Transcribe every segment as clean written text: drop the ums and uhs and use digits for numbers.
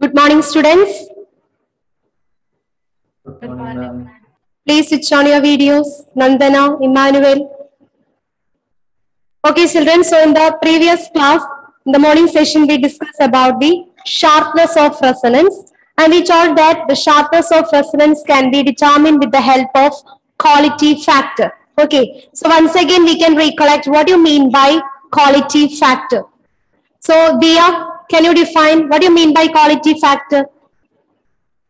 Good morning, students. Good morning, ma'am. Please switch on your videos. Nandana, Emmanuel. Okay, children. So in the previous class, in the morning session, we discussed about the sharpness of resonance. And we told that the sharpness of resonance can be determined with the help of quality factor. Okay. So once again, we can recollect what you mean by quality factor. So Dia, can you define what you mean by quality factor?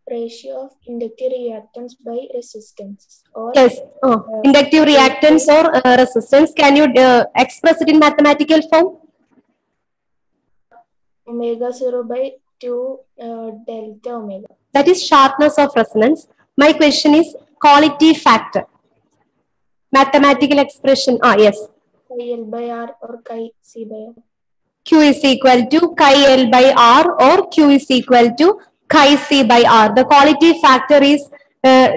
Ratio of inductive reactance by resistance. Or Yes, inductive reactance or resistance. Can you express it in mathematical form? omega 0 by 2 delta omega. That is sharpness of resonance. My question is quality factor. Mathematical expression. Yes. Chi L by R or chi C by R. Q is equal to chi L by R or Q is equal to chi C by R. The quality factor is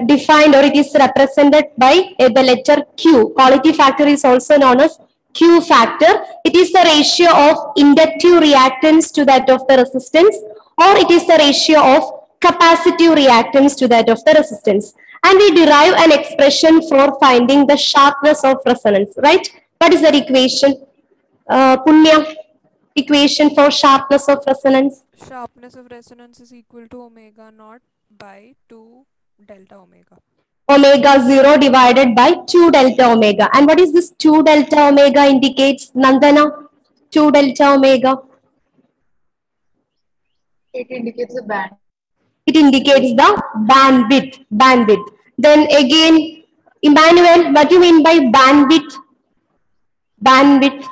defined or it is represented by the letter Q. Quality factor is also known as Q factor. It is the ratio of inductive reactance to that of the resistance, or it is the ratio of capacitive reactance to that of the resistance. And we derive an expression for finding the sharpness of resonance, right? What is that equation? Punya, equation for sharpness of resonance. Sharpness of resonance is equal to omega naught by 2 delta omega. Omega 0 divided by 2 delta omega. And what is this 2 delta omega indicates? Nandana, 2 delta omega. It indicates the band. It indicates the bandwidth. Bandwidth. Then again, Emmanuel, what do you mean by bandwidth? Bandwidth.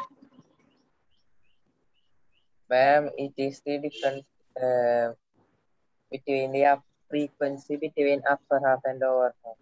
Ma'am, it is the difference between the frequency between upper half and lower half.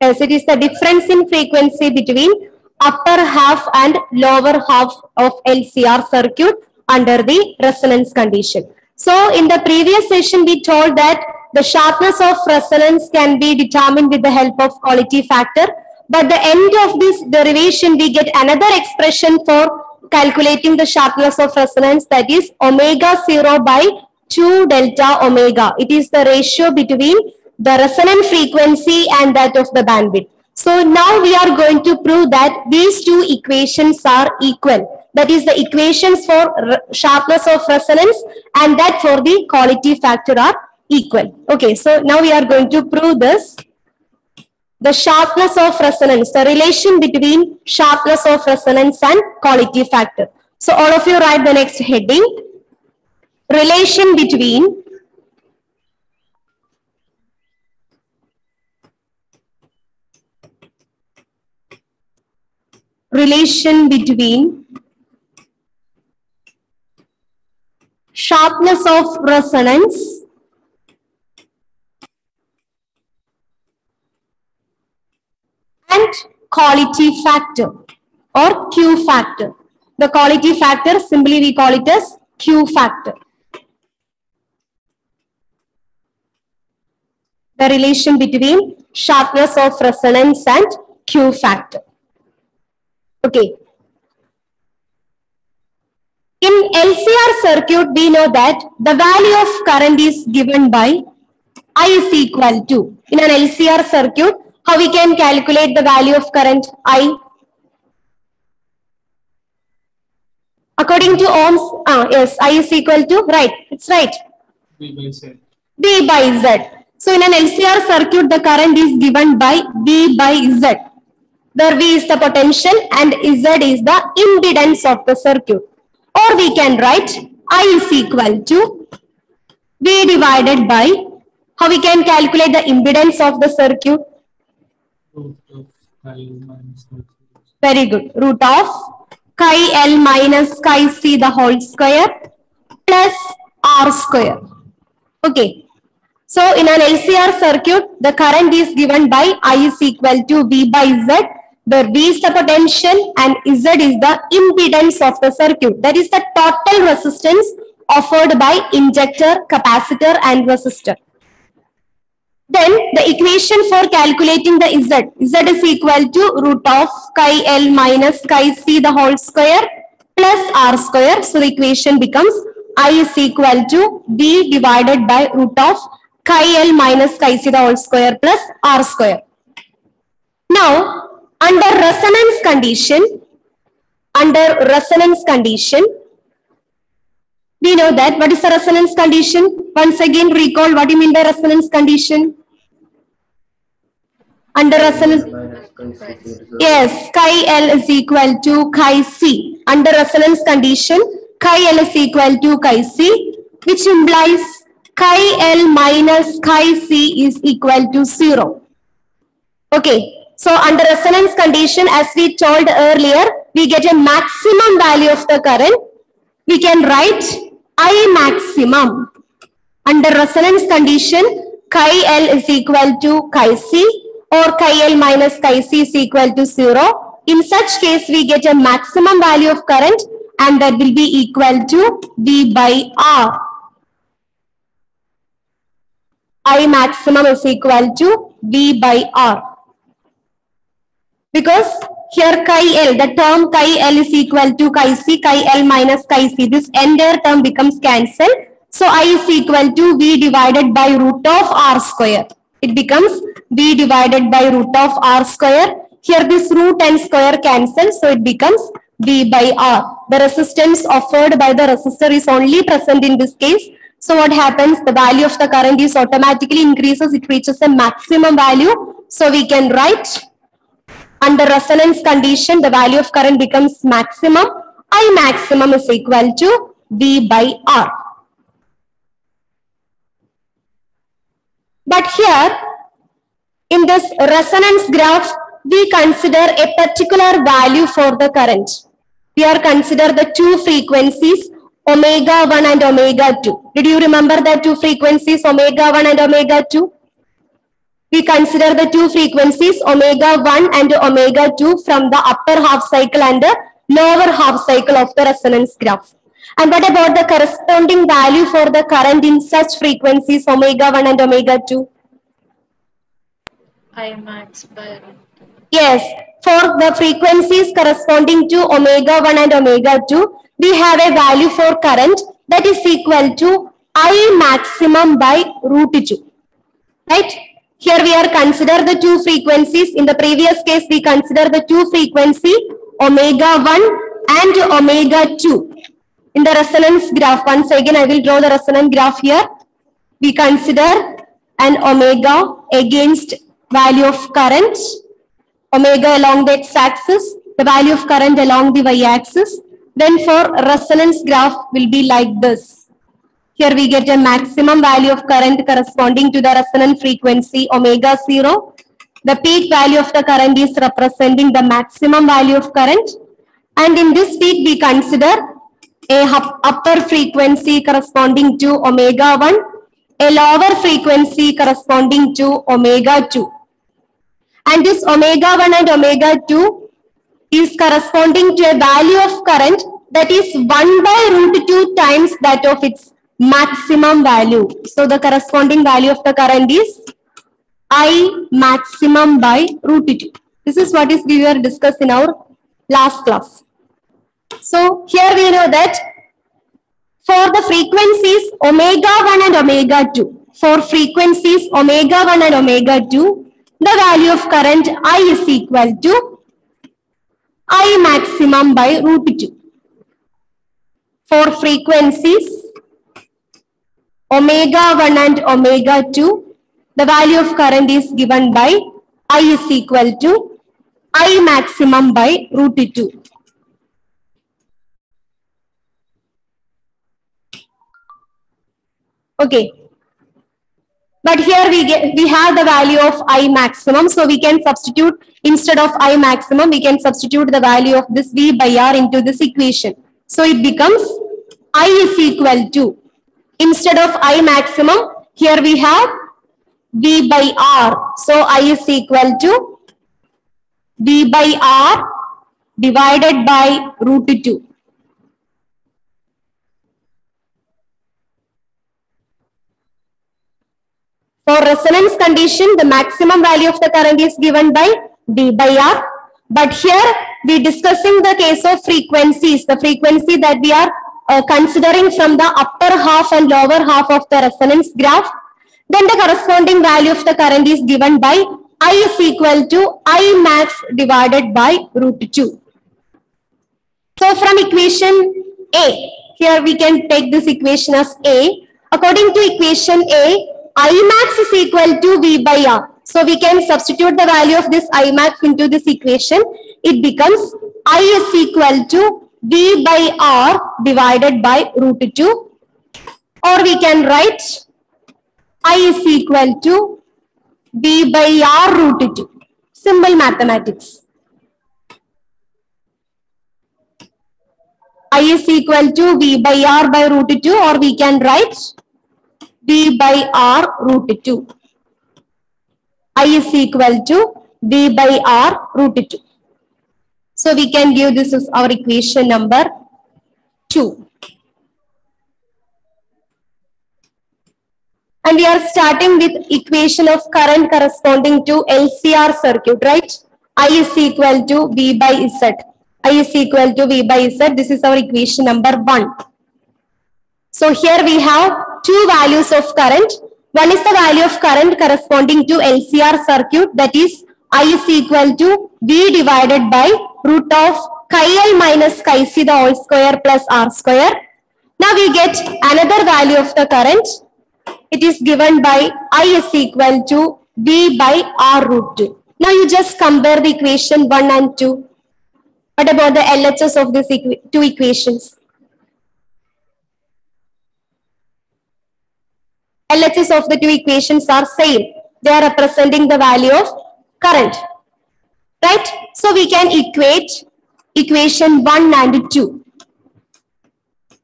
Yes, it is the difference in frequency between upper half and lower half of LCR circuit under the resonance condition. So in the previous session, we told that the sharpness of resonance can be determined with the help of quality factor. But the end of this derivation, we get another expression for calculating the sharpness of resonance, that is omega 0 by 2 delta omega. It is the ratio between the resonant frequency and that of the bandwidth. So now we are going to prove that these two equations are equal. That is the equations for sharpness of resonance and that for the quality factor are equal. Okay, so now we are going to prove this. The sharpness of resonance, the relation between sharpness of resonance and quality factor. So all of you write the next heading. Relation between sharpness of resonance and quality factor or Q factor. The quality factor, simply we call it as Q factor. The relation between sharpness of resonance and Q factor. Okay. In LCR circuit, we know that the value of current is given by I is equal to. In an LCR circuit, how we can calculate the value of current I? According to Ohm's, yes, I is equal to, right, it's right. V by Z. V by Z. So in an LCR circuit, the current is given by V by Z. Where V is the potential and Z is the impedance of the circuit. Or we can write I is equal to V divided by, how we can calculate the impedance of the circuit? Root of chi minus chi. Very good. Root of chi L minus chi C the whole square plus R square. Okay. So in an LCR circuit, the current is given by I is equal to V by Z, where V is the potential and Z is the impedance of the circuit. That is the total resistance offered by inductor, capacitor and resistor. Then the equation for calculating the Z is equal to root of chi L minus chi C the whole square plus R square. So the equation becomes I is equal to V divided by root of chi L minus chi C the whole square plus R square. Now, under resonance condition, we know that what is the resonance condition? Once again, recall what you mean by resonance condition. Under resonance, yes, chi L is equal to chi C. Under resonance condition, chi L is equal to chi C, which implies chi L minus chi C is equal to 0. Okay, so under resonance condition, as we told earlier, we get a maximum value of the current. We can write I maximum. Under resonance condition, chi L is equal to chi C or chi L minus chi C is equal to 0. In such case, we get a maximum value of current and that will be equal to V by R. I maximum is equal to V by R. Because here chi L, the term chi L is equal to chi C, chi L minus chi C. This entire term becomes cancelled. So I is equal to V divided by root of R square. It becomes V divided by root of R square. Here this root and square cancel, so it becomes V by R. The resistance offered by the resistor is only present in this case. So what happens? The value of the current is automatically increases. It reaches a maximum value. So we can write under resonance condition, the value of current becomes maximum. I maximum is equal to V by R. But here, in this resonance graph, we consider a particular value for the current. We are consider the two frequencies, omega 1 and omega 2. Did you remember the two frequencies, omega 1 and omega 2? We consider the two frequencies, omega 1 and omega 2 from the upper half cycle and the lower half cycle of the resonance graph. And what about the corresponding value for the current in such frequencies, omega 1 and omega 2? I max by root. Yes, for the frequencies corresponding to omega 1 and omega 2, we have a value for current that is equal to I maximum by root 2. Right? Here we are consider the two frequencies. In the previous case, we consider the two frequency omega 1 and omega 2. In the resonance graph, once again I will draw the resonance graph here. We consider an omega against value of current, omega along the x-axis, the value of current along the y-axis. Then for resonance graph will be like this. Here we get a maximum value of current corresponding to the resonant frequency omega 0. The peak value of the current is representing the maximum value of current. And in this peak we consider a upper frequency corresponding to omega 1, a lower frequency corresponding to omega 2. And this omega 1 and omega 2 is corresponding to a value of current that is 1 by root 2 times that of its maximum value. So the corresponding value of the current is I maximum by root 2. This is what is we were discussed in our last class. So here we know that for the frequencies omega 1 and omega 2, for frequencies omega 1 and omega 2, the value of current I is equal to I maximum by root 2. For frequencies omega 1 and omega 2, the value of current is given by I is equal to I maximum by root 2. Okay. But here we have the value of I maximum, so we can substitute instead of I maximum, we can substitute the value of this V by R into this equation. So it becomes I is equal to, instead of I maximum, here we have V by R. So I is equal to V by R divided by root 2. For resonance condition, the maximum value of the current is given by V by R. But here we discussing the case of frequencies, the frequency that we are considering from the upper half and lower half of the resonance graph, then the corresponding value of the current is given by I is equal to I max divided by root 2. So from equation A, here we can take this equation as A. According to equation A, I max is equal to V by R. So we can substitute the value of this I max into this equation. It becomes I is equal to V by R divided by root 2. Or we can write I is equal to V by R root 2. Simple mathematics. I is equal to V by R by root 2, or we can write V by R root 2. I is equal to V by R root 2. So we can give this as our equation number 2. And we are starting with equation of current corresponding to LCR circuit, right? I is equal to V by Z. I is equal to V by Z. This is our equation number 1. So here we have two values of current. One is the value of current corresponding to LCR circuit, that is I is equal to V divided by root of chi L minus chi C the whole square plus R square. Now we get another value of the current. It is given by I is equal to V by R root 2. Now you just compare the equation 1 and 2. What about the LHS of these two equations? LHS of the two equations are same. They are representing the value of current. Right? So we can equate equation 1 and 2.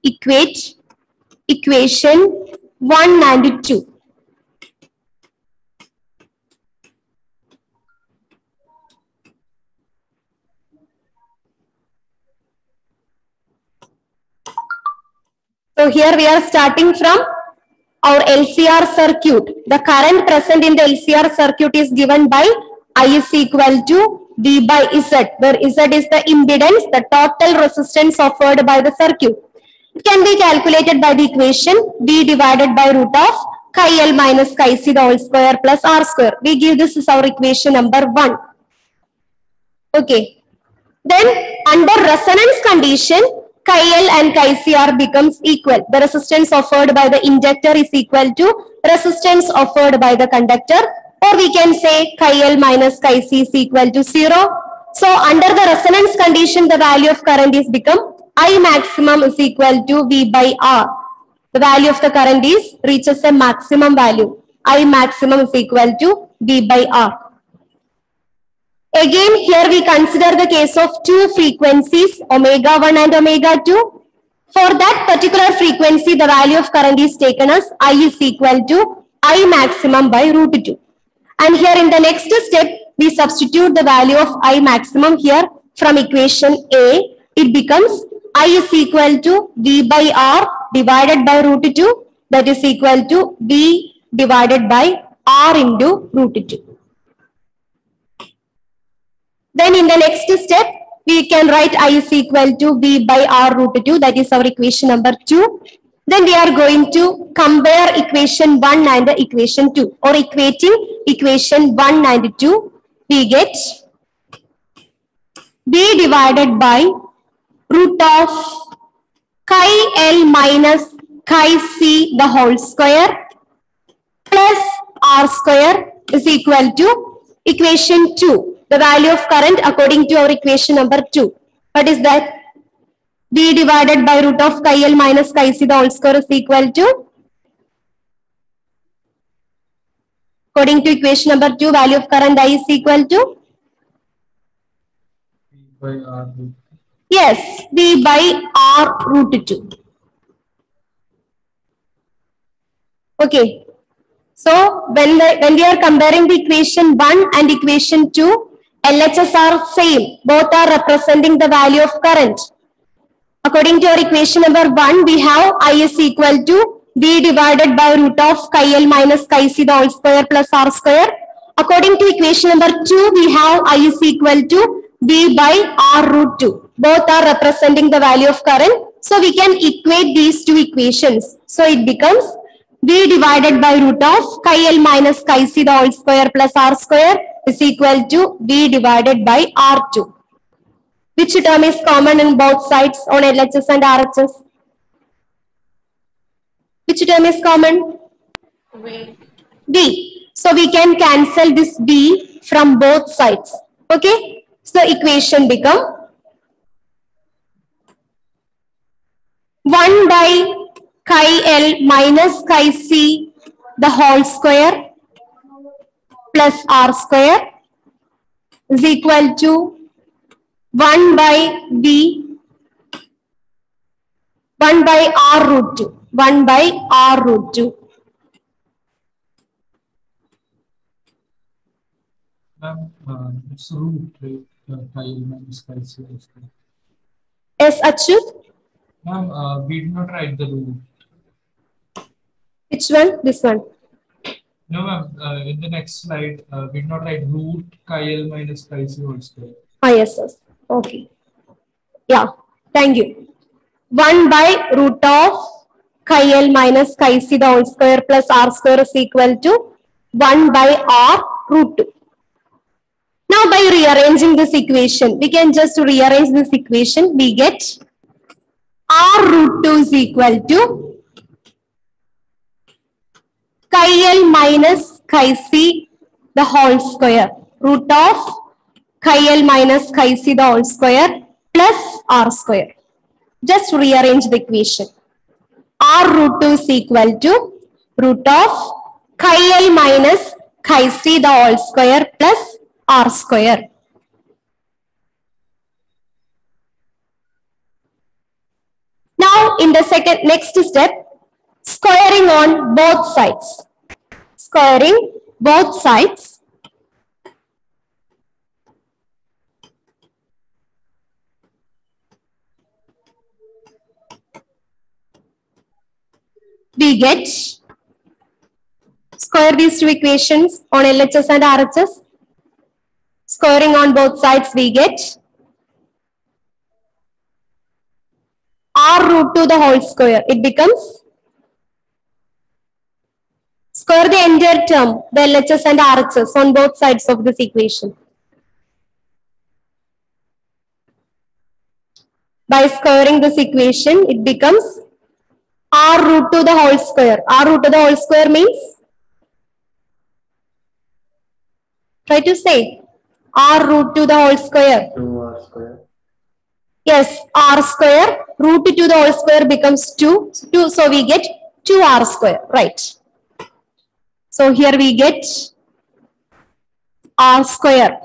Equate equation 1 and 2. So here we are starting from our LCR circuit. The current present in the LCR circuit is given by I is equal to V by Z, where Z is the impedance, the total resistance offered by the circuit. It can be calculated by the equation V divided by root of chi L minus chi C the whole square plus R square. We give this as our equation number 1. Okay. Then under resonance condition, chi L and chi C R becomes equal. The resistance offered by the inductor is equal to resistance offered by the conductor, or we can say chi L minus chi C is equal to 0. So under the resonance condition, the value of current is become I maximum is equal to V by R. The value of the current is reaches a maximum value. I maximum is equal to V by R. Again, here we consider the case of two frequencies, omega 1 and omega 2. For that particular frequency, the value of current is taken as I is equal to I maximum by root 2. And here in the next step, we substitute the value of I maximum here from equation A. It becomes I is equal to V by R divided by root 2. That is equal to V divided by R into root 2. Then in the next step, we can write I is equal to V by R root 2. That is our equation number 2. Then we are going to compare equation 1 and the equation 2. Or equating equation 1 and 2. We get V divided by root of chi L minus chi C the whole square plus R square is equal to equation 2. The value of current according to our equation number 2. What is that? V divided by root of chi L minus chi C the whole square is equal to, according to equation number 2, value of current I is equal to? V by R. Yes, V by R root 2. Okay. So when we are comparing the equation 1 and equation 2, LHS are same. Both are representing the value of current. According to our equation number 1, we have I is equal to V divided by root of chi L minus chi C the whole square plus R square. According to equation number 2, we have I is equal to V by R root 2. Both are representing the value of current. So we can equate these two equations. So it becomes V divided by root of chi L minus chi C the whole square plus R square is equal to V divided by R2. Which term is common in both sides on LHS and RHS? Which term is common? V. So we can cancel this V from both sides. Okay. So equation become 1 by chi L minus chi C the whole square plus R square is equal to 1 by V 1 by R root 2. 1 by R root 2. Ma'am, it's root, right? Chi L minus chi C whole square. Yes, Achyut? Ma'am, we did not write the root. Which one? This one. No, ma'am, in the next slide, we did not write root chi L minus chi C whole square. Ah, yes, yes. Okay. Yeah, thank you. 1 by root of chi L minus chi C the whole square plus R square is equal to 1 by R root 2. Now by rearranging this equation, we can just rearrange this equation. We get R root 2 is equal to chi L minus chi C the whole square. Root of chi L minus chi C the whole square plus R square. Just rearrange the equation. R root 2 is equal to root of chi L minus chi C the whole square plus R square. Now in the next step, squaring on both sides. Squaring both sides. We get, square these two equations on LHS and RHS. Squaring on both sides, we get R root 2 the whole square. It becomes, square the entire term, the LHS and RHS on both sides of this equation. By squaring this equation, it becomes R root 2 the whole square. R root 2 the whole square means, try to say, R root 2 the whole square. 2R square. Yes, R square, root 2 the whole square becomes 2. So we get 2R square, right. So here we get R square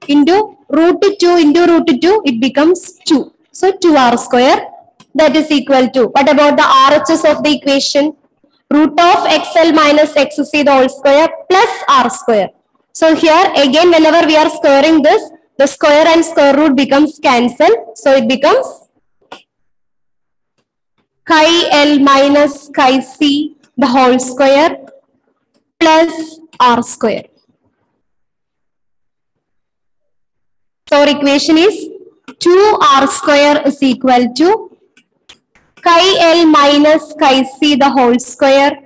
into root 2 into root 2, it becomes 2. So 2R square, that is equal to, what about the RHS of the equation? Root of XL minus XC the whole square plus R square. So here again, whenever we are squaring this, the square and square root becomes cancelled. So it becomes chi L minus chi C the whole square plus R square. So our equation is 2R square is equal to chi L minus chi C the whole square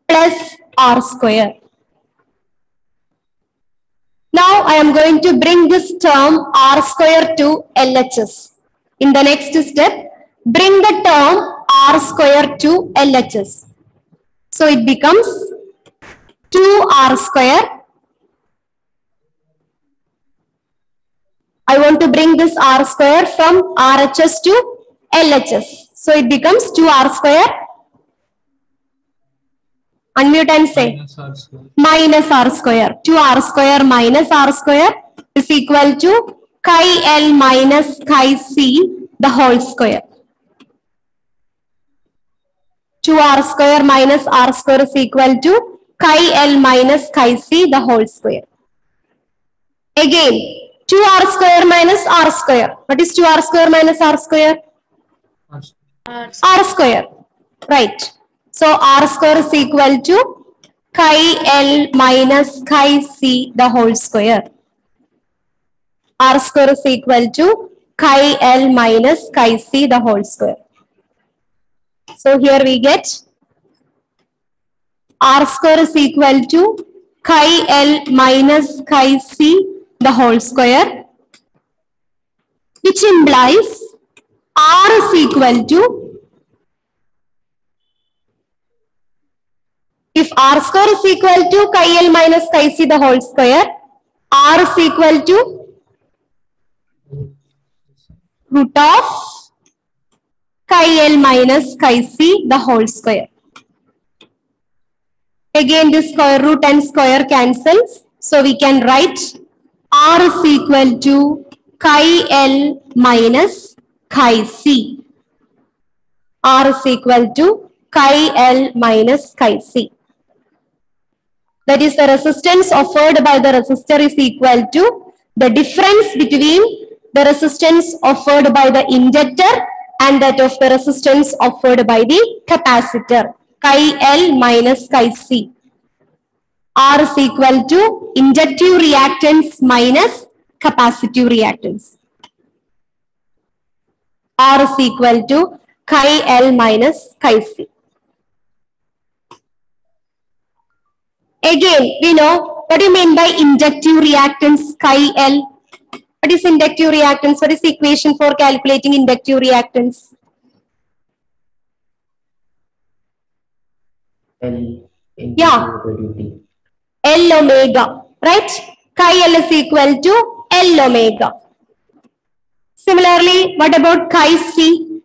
plus R square. Now I am going to bring this term R square to LHS. In the next step, bring the term R square to LHS. So it becomes 2R square. I want to bring this R square from RHS to LHS. So it becomes 2R square. Unmute and say minus R square. 2R square minus R square is equal to chi L minus chi C the whole square. 2R square minus R square is equal to chi L minus chi C the whole square. Again, 2R square minus R square. What is 2R square minus R square? R square. Right. So R square is equal to chi L minus chi C the whole square. R square is equal to chi L minus chi C the whole square. So here we get R square is equal to chi L minus chi C the whole square, which implies R is equal to, if R square is equal to chi L minus chi C the whole square, R is equal to root of chi L minus chi C the whole square. Again, this square root and square cancels. So we can write R is equal to chi L minus chi C. R is equal to chi L minus chi C. That is, the resistance offered by the resistor is equal to the difference between the resistance offered by the inductor and that of the resistance offered by the capacitor, chi L minus chi C. R is equal to inductive reactance minus capacitive reactance. R is equal to chi L minus chi C. Again, we know what do you mean by inductive reactance chi L? What is inductive reactance? What is the equation for calculating inductive reactance? L Yeah. into L omega, right? Chi L is equal to L omega. Similarly, what about chi C?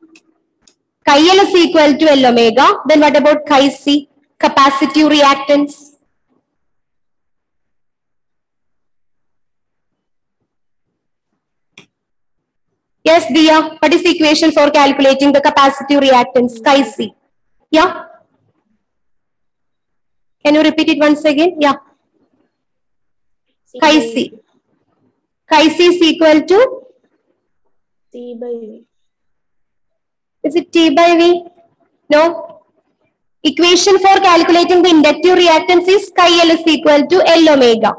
Chi L is equal to L omega. Then what about chi C? Capacitive reactance. Yes, Dia. What is the equation for calculating the capacitive reactance? Chi C. Yeah. Can you repeat it once again? Yeah. Chi C. Chi C is equal to? C by V. Is it T by V? No. Equation for calculating the inductive reactance is chi L is equal to L omega.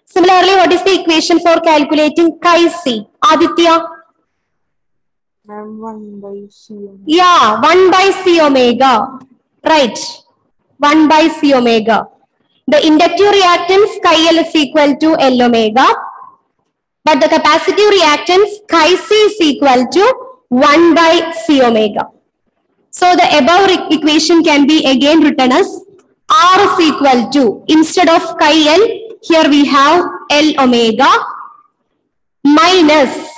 Similarly, what is the equation for calculating chi C? Aditya? 1 by C. Yeah, 1 by C omega. Right. 1 by C omega. The inductive reactance chi L is equal to L omega. But the capacitive reactance chi C is equal to 1 by C omega. So the above equation can be again written as R is equal to, instead of chi L, here we have L omega minus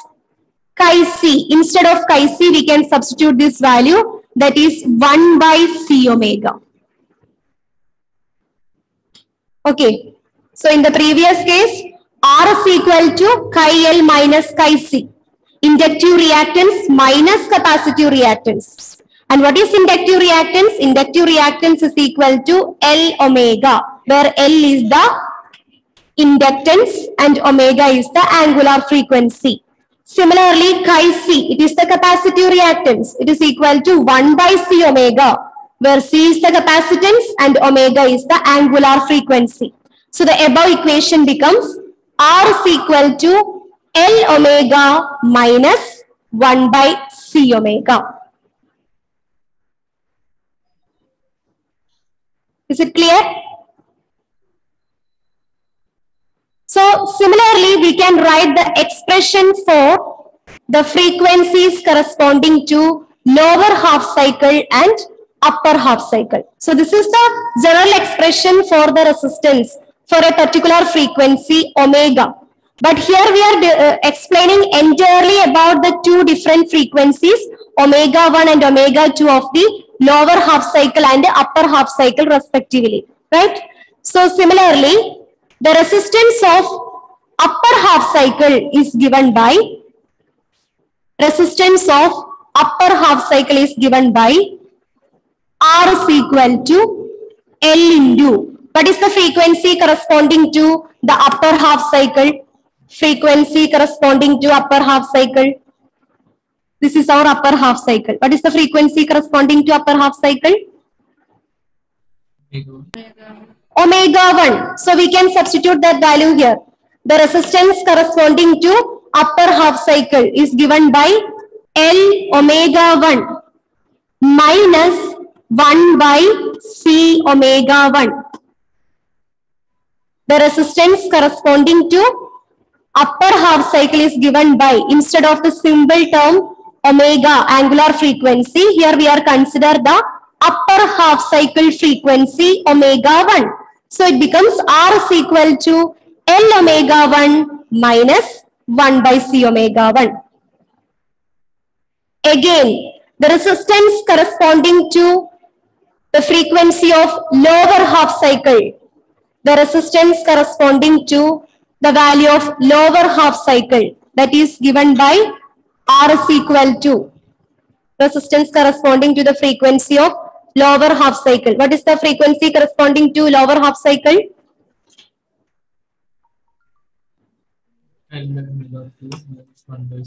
chi C. Instead of chi C, we can substitute this value, that is 1 by C omega. Okay. So in the previous case, R is equal to chi L minus chi C. Inductive reactance minus capacitive reactance. And what is inductive reactance? Inductive reactance is equal to L omega, where L is the inductance and omega is the angular frequency. Similarly, chi C, it is the capacitive reactance. It is equal to 1 by C omega, where C is the capacitance and omega is the angular frequency. So the above equation becomes R is equal to L omega minus 1 by C omega. Is it clear? So similarly, we can write the expression for the frequencies corresponding to lower half cycle and upper half cycle. So this is the general expression for the resistance for a particular frequency omega. But here we are explaining entirely about the two different frequencies, omega 1 and omega 2 of the lower half cycle and upper half cycle respectively, right? So similarly, the resistance of upper half cycle is given by, resistance of upper half cycle is given by R is equal to L into, what is the frequency corresponding to the upper half cycle? Frequency corresponding to upper half cycle. This is our upper half cycle. What is the frequency corresponding to upper half cycle? Omega 1. So we can substitute that value here. The resistance corresponding to upper half cycle is given by L omega 1 minus 1 by C omega 1. The resistance corresponding to upper half cycle is given by, instead of the symbol term omega angular frequency, here we are consider the upper half cycle frequency omega 1. So it becomes R is equal to L omega 1 minus 1 by C omega 1. Again, the resistance corresponding to the frequency of lower half cycle, the resistance corresponding to the value of lower half cycle, that is given by R is equal to resistance corresponding to the frequency of lower half cycle. What is the frequency corresponding to lower half cycle?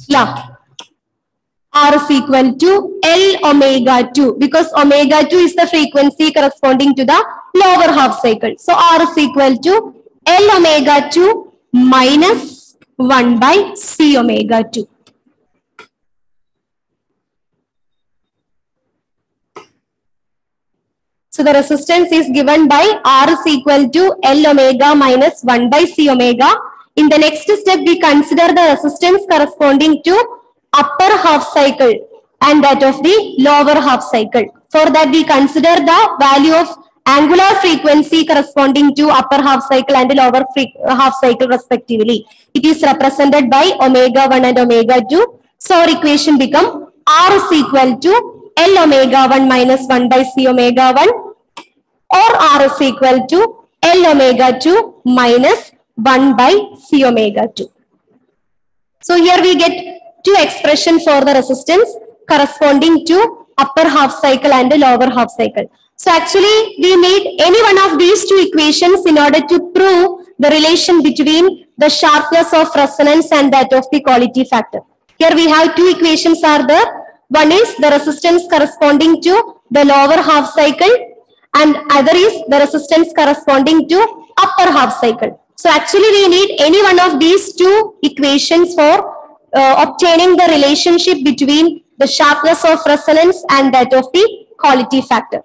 Yeah. R is equal to L omega 2, because omega 2 is the frequency corresponding to the lower half cycle. So R is equal to L omega 2 minus 1 by C omega 2. So the resistance is given by R is equal to L omega minus 1 by C omega. In the next step, we consider the resistance corresponding to upper half cycle and that of the lower half cycle. For that, we consider the value of angular frequency corresponding to upper half cycle and lower half cycle respectively. It is represented by omega 1 and omega 2. So our equation become R is equal to L omega 1 minus 1 by C omega 1, or R is equal to L omega 2 minus 1 by C omega 2. So here we get two expressions for the resistance corresponding to upper half cycle and lower half cycle. So actually we need any one of these two equations in order to prove the relation between the sharpness of resonance and that of the quality factor. Here we have two equations are there. One is the resistance corresponding to the lower half cycle and other is the resistance corresponding to upper half cycle. So actually we need any one of these two equations for obtaining the relationship between the sharpness of resonance and that of the quality factor.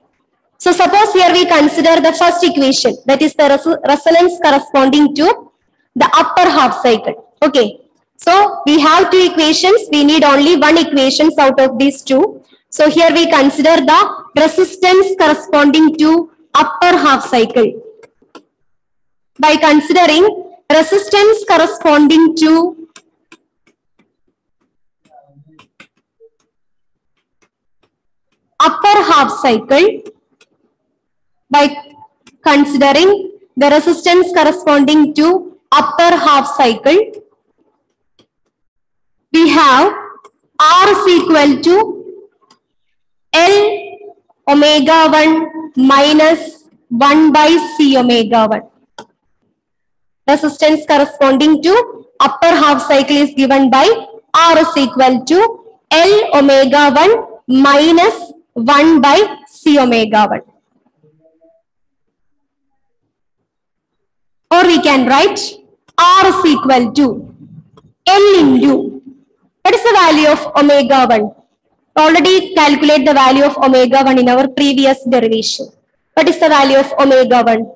So suppose here we consider the first equation, that is the resonance corresponding to the upper half cycle. Okay. So we have two equations. We need only one equation out of these two. So here we consider the resistance corresponding to upper half cycle. By considering resistance corresponding to upper half cycle, by considering the resistance corresponding to upper half cycle, we have R is equal to L omega 1 minus 1 by C omega 1. Resistance corresponding to upper half cycle is given by R is equal to L omega 1 minus 1 by C omega 1. Or we can write R is equal to L into, what is the value of omega 1? Already calculate the value of omega 1 in our previous derivation. What is the value of omega 1?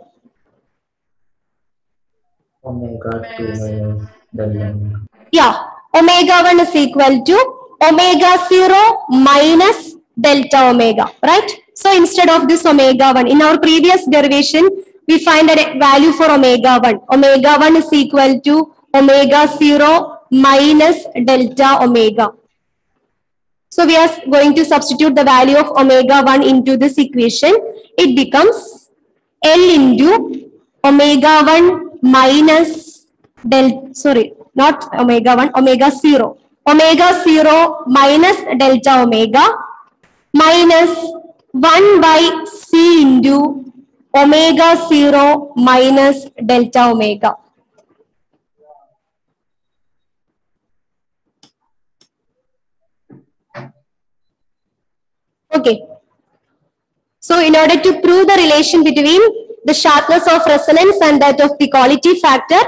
Omega 2 minus delta. Yeah, omega 1 is equal to omega 0 minus delta omega, right? So instead of this omega 1, in our previous derivation, we find a value for omega 1. Omega 1 is equal to omega 0 minus delta omega. So we are going to substitute the value of omega 1 into this equation. It becomes L into omega 1 minus delta, sorry, not omega 1, omega 0. Omega 0 minus delta omega minus 1 by C into omega 0 minus delta omega. Okay. So in order to prove the relation between the sharpness of resonance and that of the quality factor,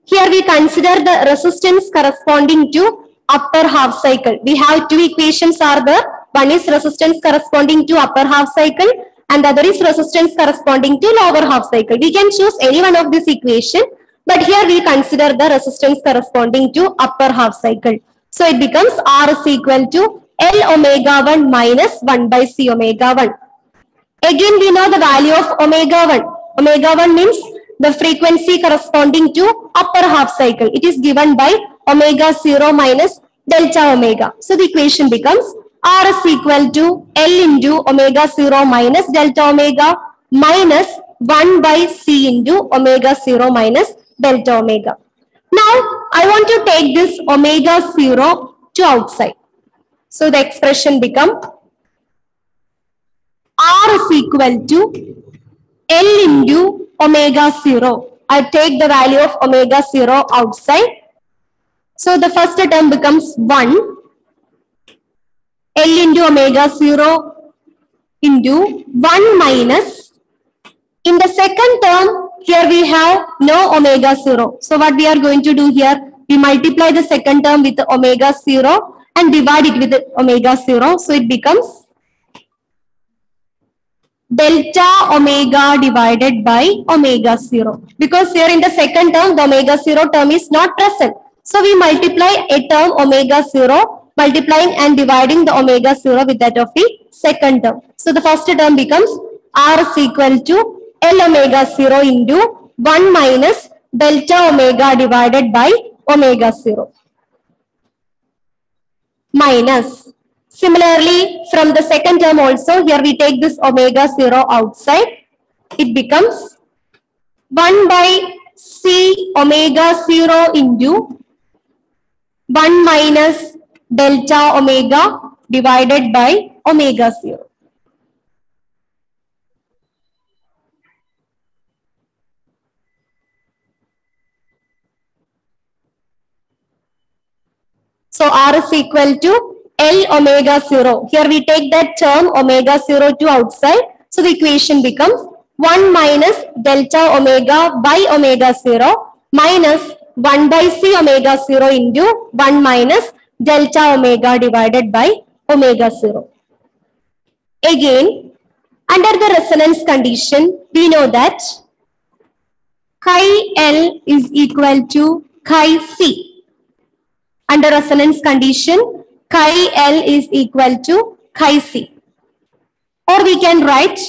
here we consider the resistance corresponding to upper half cycle. We have two equations are there. One is resistance corresponding to upper half cycle and the other is resistance corresponding to lower half cycle. We can choose any one of this equation, but here we consider the resistance corresponding to upper half cycle. So it becomes R is equal to L omega 1 minus 1 by C omega 1. Again we know the value of omega 1. Omega 1 means the frequency corresponding to upper half cycle. It is given by omega 0 minus delta omega. So the equation becomes R is equal to L into omega 0 minus delta omega minus 1 by C into omega 0 minus delta omega. Now I want to take this omega 0 to outside. So the expression becomes R is equal to L into omega 0. I take the value of omega 0 outside. So the first term becomes 1. L into omega 0 into 1 minus. In the second term, here we have no omega 0. So what we are going to do here? We multiply the second term with omega 0 and divide it with omega 0. So it becomes delta omega divided by omega 0. Because here in the second term, the omega 0 term is not present. So we multiply a term omega 0, multiplying and dividing the omega 0 with that of the second term. So the first term becomes R is equal to L omega 0 into 1 minus delta omega divided by omega 0. Minus. Similarly, from the second term also, here we take this omega 0 outside. It becomes 1 by C omega 0 into 1 minus delta omega divided by omega 0. So R is equal to L omega 0. Here we take that term omega 0 to outside. So the equation becomes 1 minus delta omega by omega 0 minus 1 by C omega 0 into 1 minus delta omega divided by omega 0. Again, under the resonance condition, we know that chi L is equal to chi C. Under resonance condition, chi L is equal to chi C. Or we can write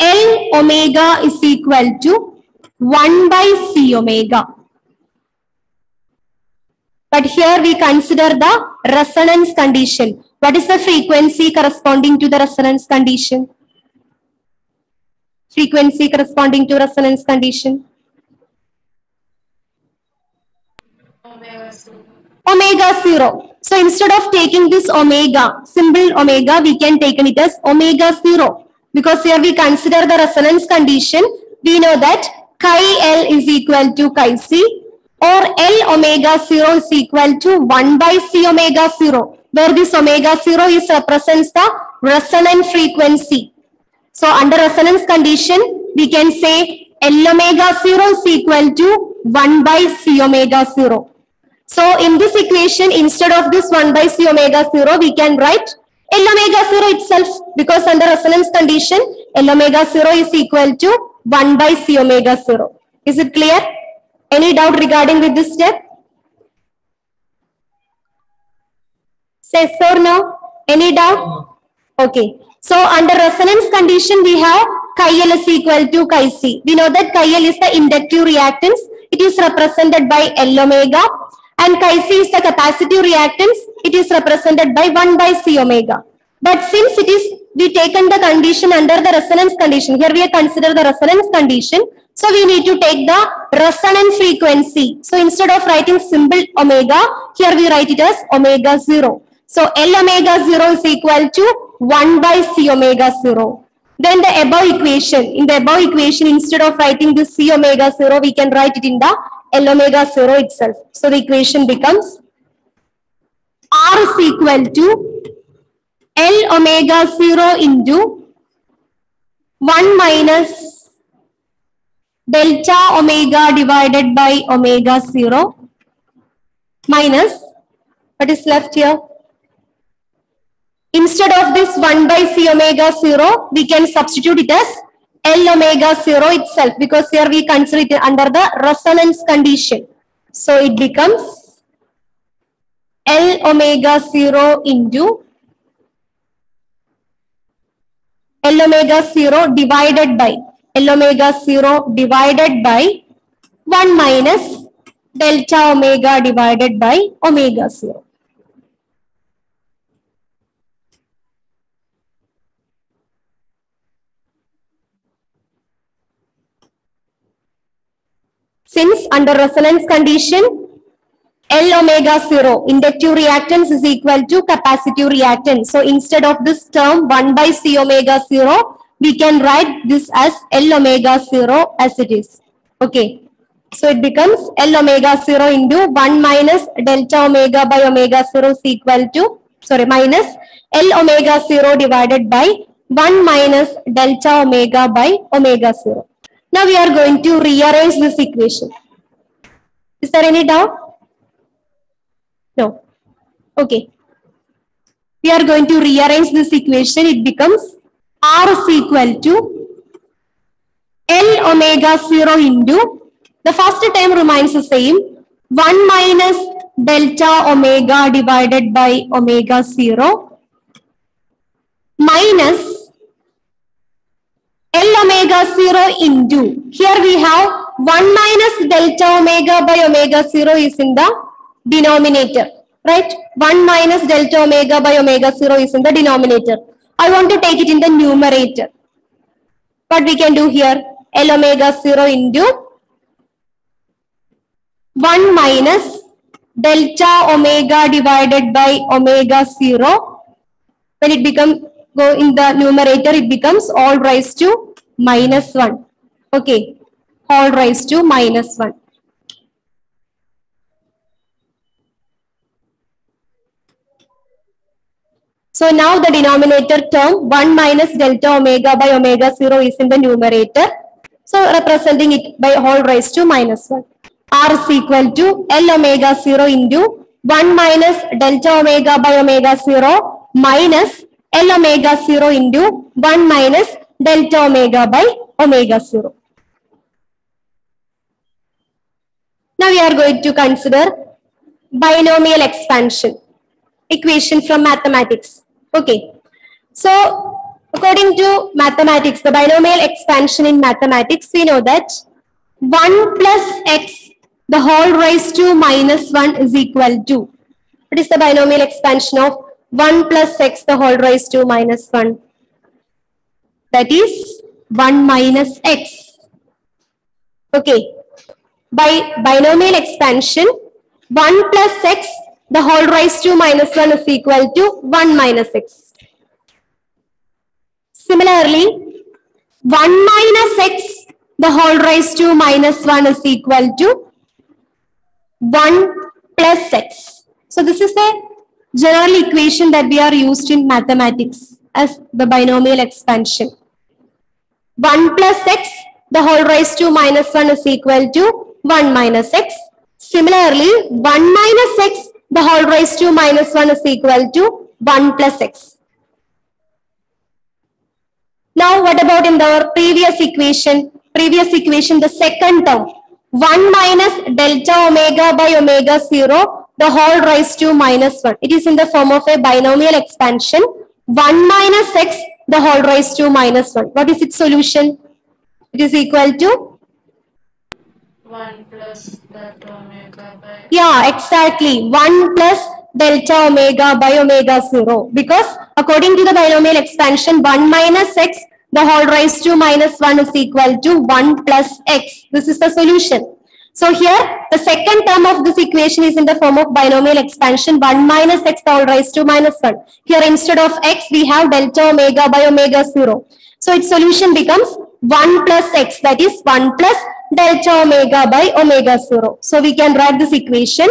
L omega is equal to 1 by C omega. But here we consider the resonance condition. What is the frequency corresponding to the resonance condition? Frequency corresponding to resonance condition. Omega 0. So instead of taking this omega, symbol omega, we can take it as omega 0. Because here we consider the resonance condition. We know that chi L is equal to chi C, or L omega 0 is equal to 1 by C omega 0, where this omega 0 is represents the resonant frequency. So under resonance condition, we can say L omega 0 is equal to 1 by C omega 0. So in this equation, instead of this 1 by C omega 0, we can write L omega 0 itself, because under resonance condition, L omega 0 is equal to 1 by C omega 0. Is it clear? Any doubt regarding with this step? Say yes or no? Any doubt? Okay. So under resonance condition, we have chi L is equal to chi C. We know that chi L is the inductive reactance. It is represented by L omega. And chi C is the capacitive reactance. It is represented by 1 by C omega. But since it is, we taken the condition under the resonance condition. Here we consider the resonance condition. So we need to take the resonant frequency. So instead of writing symbol omega, here we write it as omega 0. So L omega 0 is equal to 1 by C omega 0. Then the above equation, in the above equation, instead of writing this C omega 0, we can write it in the L omega 0 itself. So the equation becomes R is equal to L omega 0 into 1 minus delta omega divided by omega 0 minus, what is left here? Instead of this 1 by c omega 0, we can substitute it as L omega 0 itself, because here we consider it under the resonance condition. So it becomes L omega 0 into L omega 0 divided by L omega 0 divided by 1 minus delta omega divided by omega 0. Since under resonance condition, L omega 0, inductive reactance is equal to capacitive reactance. So instead of this term 1 by c omega 0, we can write this as L omega 0 as it is. Okay. So it becomes L omega 0 into 1 minus delta omega by omega 0 is equal to, minus L omega 0 divided by 1 minus delta omega by omega 0. Now we are going to rearrange this equation. Is there any doubt? No. Okay. We are going to rearrange this equation. It becomes R is equal to L omega 0 into, the first term remains the same, 1 minus delta omega divided by omega 0 minus L omega 0 into, here we have 1 minus delta omega by omega 0 is in the denominator, right? 1 minus delta omega by omega 0 is in the denominator. I want to take it in the numerator. What we can do here? L omega 0 into 1 minus delta omega divided by omega 0. When it go in the numerator, it becomes all raised to minus 1. Okay, all raised to minus 1. So now the denominator term 1 minus delta omega by omega 0 is in the numerator. So representing it by whole raised to minus 1. R is equal to L omega 0 into 1 minus delta omega by omega 0 minus L omega 0 into 1 minus delta omega by omega 0. Now we are going to consider binomial expansion, equation from mathematics. Okay. So according to mathematics, the binomial expansion in mathematics, we know that 1 plus x the whole raised to minus 1 is equal to, what is the binomial expansion of 1 plus x the whole raised to minus 1? That is 1 minus x. Okay. By binomial expansion, 1 plus x the whole raised to minus 1 is equal to 1 minus x. Similarly, 1 minus x the whole raised to minus 1 is equal to 1 plus x. So this is the general equation that we are used in mathematics as the binomial expansion. 1 plus x the whole raised to minus 1 is equal to 1 minus x. Similarly, 1 minus x the whole raised to minus 1 is equal to 1 plus x. Now what about in the previous equation? Previous equation, the second term, 1 minus delta omega by omega 0 the whole raised to minus 1. It is in the form of a binomial expansion. 1 minus x the whole raised to minus 1. What is its solution? It is equal to 1 plus delta omega by... Yeah, exactly. 1 plus delta omega by omega 0. Because according to the binomial expansion, 1 minus x the whole raised to minus 1 is equal to 1 plus x. This is the solution. So here, the second term of this equation is in the form of binomial expansion, 1 minus x the whole raised to minus 1. Here, instead of x, we have delta omega by omega 0. So its solution becomes 1 plus x, that is 1 plus delta omega by omega 0. So we can write this equation.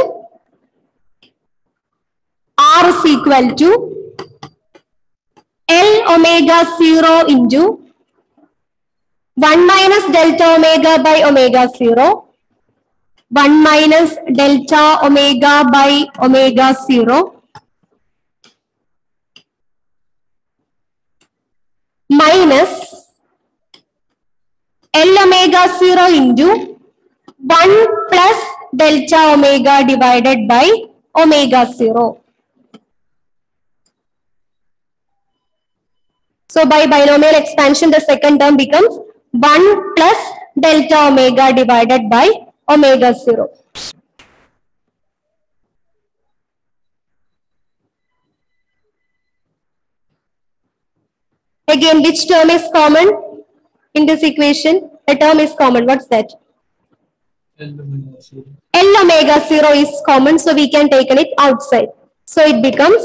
R is equal to L omega 0 into 1 minus delta omega by omega 0, 1 minus delta omega by omega 0 minus L omega 0 into 1 plus delta omega divided by omega 0. So by binomial expansion, the second term becomes 1 plus delta omega divided by omega 0. Again, which term is common in this equation? A term is common. What's that? L omega 0 is common, so we can take it outside. So it becomes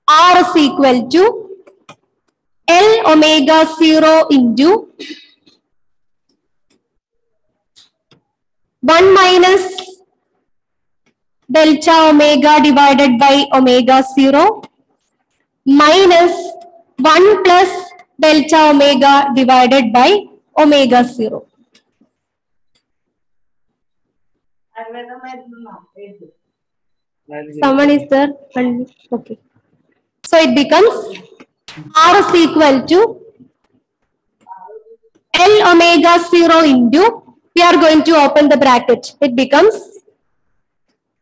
R is equal to L omega 0 into 1 minus delta omega divided by omega 0 minus 1 plus delta omega divided by omega 0. Someone is there? Okay. So it becomes R is equal to L omega 0 into, we are going to open the bracket. It becomes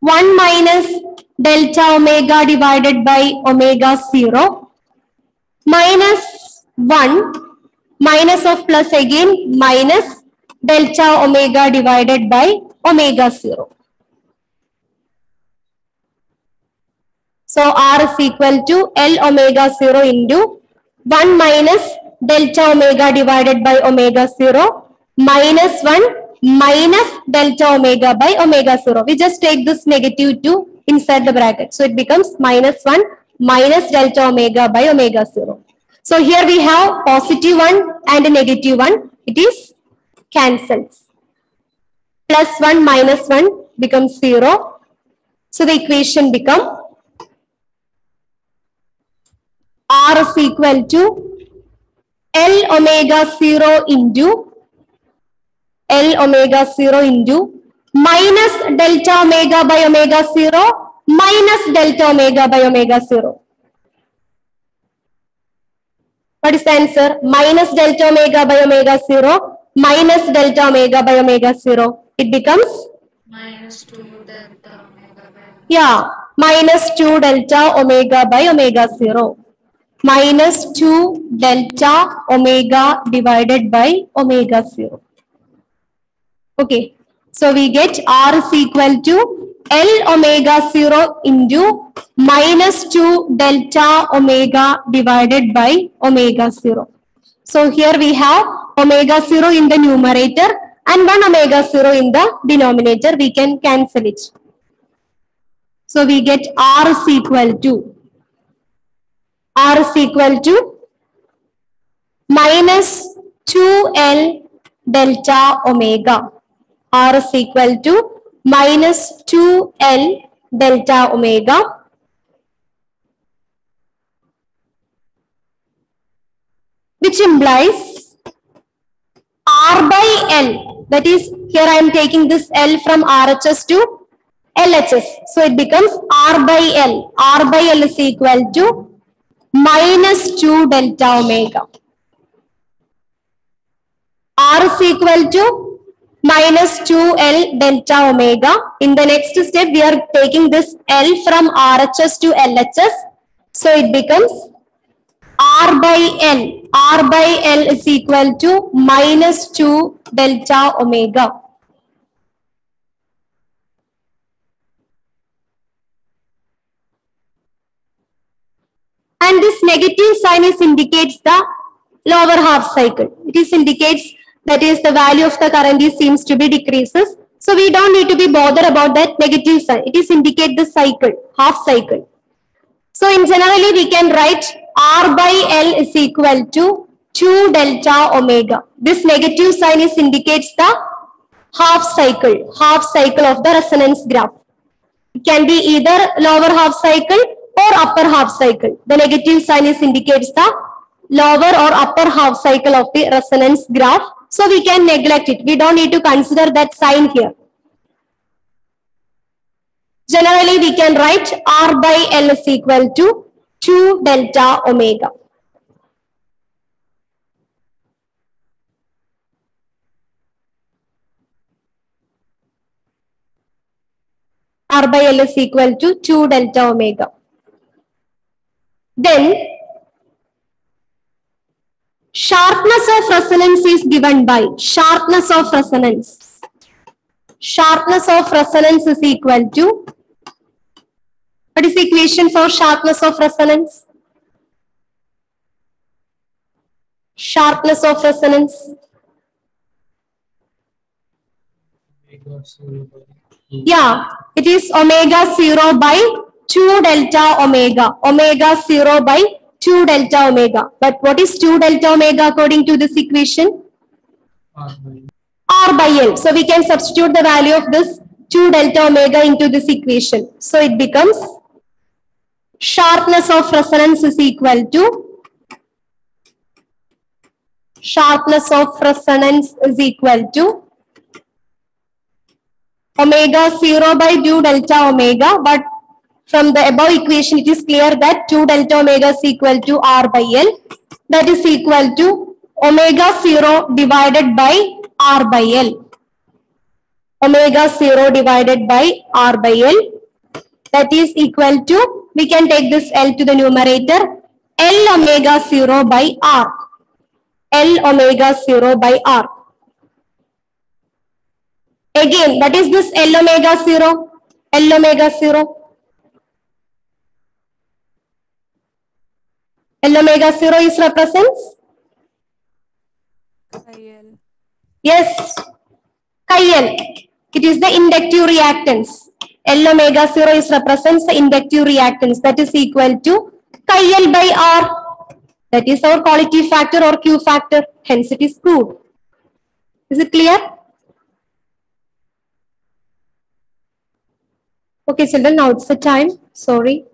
1 minus delta omega divided by omega 0 minus 1 minus of plus again minus delta omega divided by omega 0. So R is equal to L omega 0 into 1 minus delta omega divided by omega 0 minus 1 minus delta omega by omega 0. We just take this negative 2 inside the bracket. So it becomes minus 1 minus delta omega by omega 0. So here we have positive 1 and a negative 1. It is cancels. Plus 1 minus 1 becomes 0. So the equation becomes R is equal to L omega 0 into minus delta omega by omega 0 minus delta omega by omega 0. What is the answer? Minus delta omega by omega 0 minus delta omega by omega 0. It becomes? Minus 2 delta omega by omega. Yeah, minus 2 delta omega by omega 0. Minus 2 delta omega divided by omega 0. Okay, so we get R is equal to L omega 0 into minus 2 delta omega divided by omega 0. So here we have omega 0 in the numerator and 1 omega 0 in the denominator. We can cancel it. So we get R is equal to minus 2L delta omega. R is equal to minus 2L delta omega, which implies R by L. That is, here I am taking this L from RHS to LHS. So it becomes R by L. R by L is equal to minus 2 delta omega. R is equal to minus 2L delta omega. In the next step, we are taking this L from RHS to LHS. So it becomes R by L. R by L is equal to minus 2 delta omega. And this negative sign indicates the lower half cycle. It is indicates that is the value of the current seems to be decreases. So we don't need to be bothered about that negative sign. It is indicate the cycle, half cycle. So in generally we can write R by L is equal to 2 delta omega. This negative sign indicates the half cycle of the resonance graph. It can be either lower half cycle or upper half cycle. The negative sign indicates the lower or upper half cycle of the resonance graph. So we can neglect it. We don't need to consider that sign here. Generally, we can write R by L is equal to 2 delta omega. R by L is equal to 2 delta omega. Then sharpness of resonance is given by sharpness of resonance. Sharpness of resonance is equal to, what is the equation for sharpness of resonance? Sharpness of resonance. Yeah, it is omega 0 by 2 delta omega. Omega 0 by 2 delta omega. But what is 2 delta omega according to this equation? R by L. So we can substitute the value of this 2 delta omega into this equation. So it becomes sharpness of resonance is equal to omega 0 by 2 delta omega, but from the above equation it is clear that 2 delta omega is equal to R by L, that is equal to omega 0 divided by R by L. Omega 0 divided by R by L, that is equal to, we can take this L to the numerator, L omega 0 by R. L omega 0 by R. Again, what is this L omega 0? L omega 0. L omega 0 is represents? IL. Yes, chi L. It is the inductive reactance. L omega 0 is represents the inductive reactance, that is equal to chi L by R. That is our quality factor or Q factor. Hence it is proved. Is it clear? Okay, children, now it's the time. Sorry.